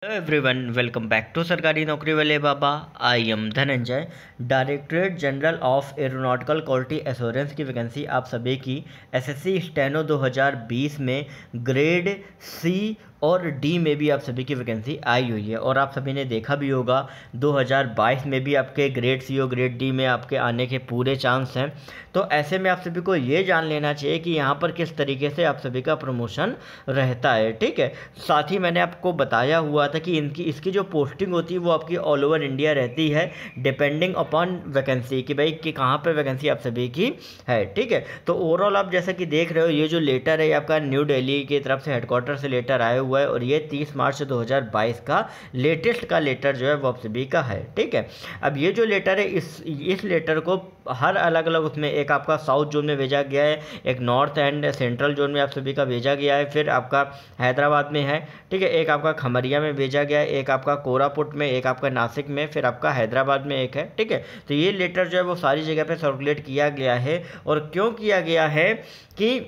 Hello everyone, welcome back to सरकारी नौकरी वाले बाबा। I am Dhananjay. Directorate General of Aeronautical Quality Assurance की वैकेंसी आप सभी की एसएससी स्टेनो 2020 में ग्रेड सी और डी में भी आप सभी की वैकेंसी आई हुई है। और आप सभी ने देखा भी होगा 2022 में भी आपके ग्रेड सी और ग्रेड डी में आपके आने के पूरे चांस हैं। तो ऐसे में आप सभी को ये जान लेना चाहिए कि यहाँ पर किस तरीके से आप सभी का प्रमोशन रहता है। ठीक है, साथ ही मैंने आपको बताया हुआ था कि इसकी जो पोस्टिंग होती है वो आपकी ऑल ओवर इंडिया रहती है, डिपेंडिंग अपॉन वैकेंसी कि भाई कि कहाँ पर वैकेंसी आप सभी की है। ठीक है, तो ओवरऑल आप जैसा कि देख रहे हो ये जो लेटर है आपका न्यू दिल्ली की तरफ से हेडक्वार्टर से लेटर आया हुआ है और ये 30 मार्च 2022 का लेटेस्ट का लेटर जो है वो आप सभी का है। ठीक है, अब ये जो लेटर है इस लेटर को हर अलग अलग उसमें एक आपका साउथ जोन में भेजा गया है, एक नॉर्थ एंड सेंट्रल जोन में आप सभी का भेजा गया है, फिर आपका हैदराबाद में है। ठीक है, एक आपका खमरिया में भेजा गया है, एक आपका कोरापुट में, एक आपका नासिक में, फिर आपका हैदराबाद में एक है। ठीक है, तो ये लेटर जो है वो सारी जगह पे सर्कुलेट किया गया है। और क्यों किया गया है कि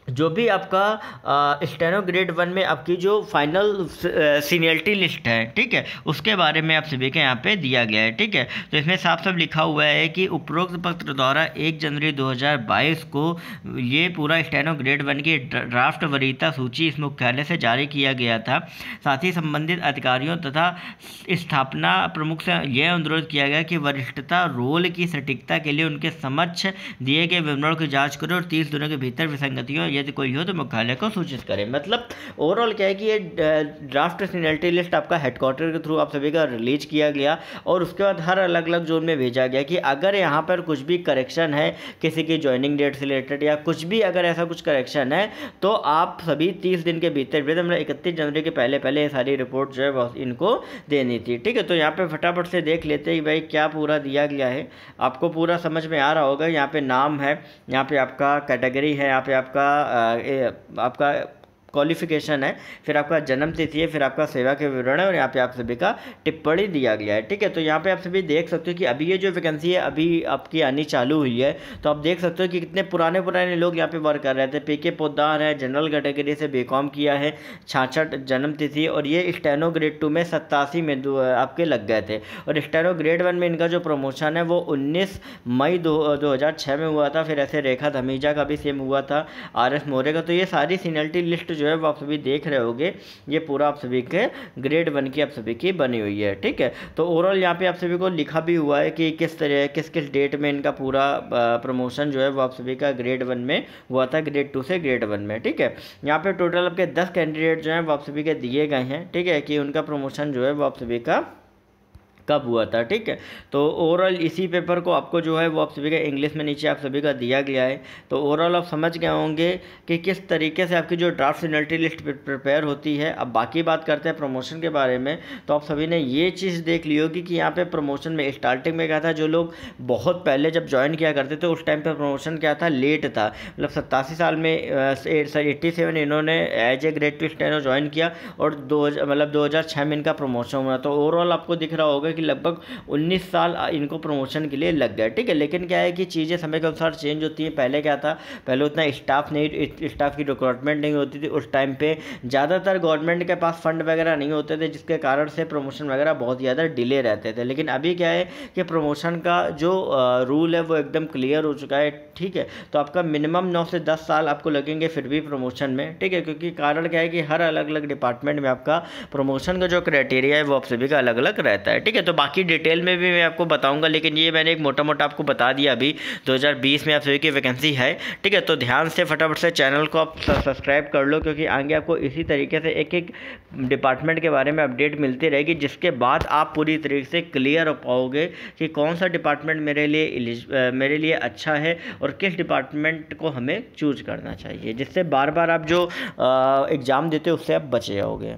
जो भी आपका स्टेनो ग्रेड 1 में आपकी जो फाइनल सीनियरिटी लिस्ट है, ठीक है, उसके बारे में आप सभी के यहाँ पे दिया गया है। ठीक है, तो इसमें साफ साफ लिखा हुआ है कि उपरोक्त पत्र द्वारा 1 जनवरी 2022 को ये पूरा स्टेनो ग्रेड 1 की ड्राफ्ट वरीयता सूची इस मुख्यालय से जारी किया गया था। साथ ही संबंधित अधिकारियों तथा स्थापना प्रमुख से यह अनुरोध किया गया कि वरिष्ठता रोल की सटीकता के लिए उनके समक्ष दिए गए विवरण की जाँच करें और 30 दिनों के भीतर विसंगतियों यदि कोई हो तो मुख्यालय को सूचित करें। मतलब ओवरऑल क्या है कि ये ड्राफ्ट सीनियरिटी लिस्ट आपका हेडक्वार्टर के थ्रू आप सभी का रिलीज किया गया और उसके बाद हर अलग अलग जोन में भेजा गया कि अगर यहाँ पर कुछ भी करेक्शन है किसी की ज्वाइनिंग डेट से रिलेटेड या कुछ भी अगर ऐसा कुछ करेक्शन है तो आप सभी 30 दिन के भीतर 31 जनवरी के पहले ये सारी रिपोर्ट जो है वो इनको देनी थी। ठीक है, तो यहाँ पे फटाफट से देख लेते हैं भाई क्या पूरा दिया गया है। आपको पूरा समझ में आ रहा होगा। यहाँ पे नाम है, यहाँ पे आपका कैटेगरी है, यहाँ पे आपका क्वालिफिकेशन है, फिर आपका जन्म तिथि है, फिर आपका सेवा के विवरण है और यहाँ पे आप सभी का टिप्पणी दिया गया है। ठीक है, तो यहाँ पे आप सभी देख सकते हो कि अभी ये जो वैकेंसी है अभी आपकी आनी चालू हुई है। तो आप देख सकते हो कि कितने पुराने लोग यहाँ पे वर्क कर रहे थे। पीके पोद्दार है, जनरल कैटेगरी से बीकॉम किया है, 66 जन्म तिथि, और ये स्टेनो ग्रेड 2 में 87 में आपके लग गए थे। और स्टेनो ग्रेड 1 में इनका जो प्रमोशन है वो 19 मई 2006 में हुआ था। फिर ऐसे रेखा धमीजा का भी सेम हुआ था, RS मौर्य का। तो ये सारी सीनियरिटी लिस्ट जो है वो आप सभी देख रहे होंगे, ये पूरा आप सभी के ग्रेड 1 की आप सभी की बनी हुई है। ठीक है, तो ओवरऑल यहाँ पे आप सभी को लिखा भी हुआ है कि किस तरह किस डेट में इनका पूरा प्रमोशन जो है वो आप सभी का ग्रेड 1 में हुआ था, ग्रेड 2 से ग्रेड 1 में। ठीक है, यहाँ पे टोटल आपके 10 कैंडिडेट जो हैं वो आप सभी के दिए गए हैं। ठीक है, कि उनका प्रमोशन जो है वो आप सभी का कब हुआ था। ठीक है, तो ओवरऑल इसी पेपर को आपको जो है वो आप सभी का इंग्लिश में नीचे आप सभी का दिया गया है। तो ओवरऑल आप समझ गए होंगे कि किस तरीके से आपकी जो ड्राफ्ट सीनियरिटी लिस्ट प्रिपेयर होती है। अब बाकी बात करते हैं प्रमोशन के बारे में। तो आप सभी ने ये चीज़ देख ली होगी कि यहाँ पे प्रमोशन में स्टार्टिंग में क्या था, जो लोग बहुत पहले जब ज्वाइन किया करते थे उस टाइम पर प्रमोशन क्या था, लेट था। मतलब 87 साल में 87 इन्होंने as a grade 2 steno join किया और 2006 में इनका प्रमोशन हुआ। तो ओवरऑल आपको दिख रहा होगा कि लगभग 19 साल इनको प्रमोशन के लिए लग गए। ठीक है, लेकिन क्या है कि चीज़ें समय के अनुसार चेंज होती हैं। पहले क्या था, पहले उतना स्टाफ की रिक्रूटमेंट नहीं होती थी। उस टाइम पे ज़्यादातर गवर्नमेंट के पास फंड वगैरह नहीं होते थे, जिसके कारण से प्रमोशन वगैरह बहुत ज़्यादा डिले रहते थे। लेकिन अभी क्या है कि प्रमोशन का जो रूल है वो एकदम क्लियर हो चुका है। ठीक है, तो आपका मिनिमम 9 से 10 साल आपको लगेंगे फिर भी प्रमोशन में। ठीक है, क्योंकि कारण क्या है कि हर अलग अलग डिपार्टमेंट में आपका प्रमोशन का जो क्राइटेरिया है वो आप सभी का अलग अलग रहता है। ठीक है, तो बाकी डिटेल में भी मैं आपको बताऊंगा, लेकिन ये मैंने एक मोटा मोटा आपको बता दिया। अभी 2020 में आप सभी की वैकेंसी है। ठीक है, तो ध्यान से फटाफट से चैनल को आप सब्सक्राइब कर लो, क्योंकि आगे आपको इसी तरीके से एक एक डिपार्टमेंट के बारे में अपडेट मिलती रहेगी, जिसके बाद आप पूरी तरीके से क्लियर हो पाओगे कि कौन सा डिपार्टमेंट मेरे लिए अच्छा है और किस डिपार्टमेंट को हमें चूज करना चाहिए, जिससे बार बार आप जो एग्ज़ाम देते हो उससे आप बचे जाओगे।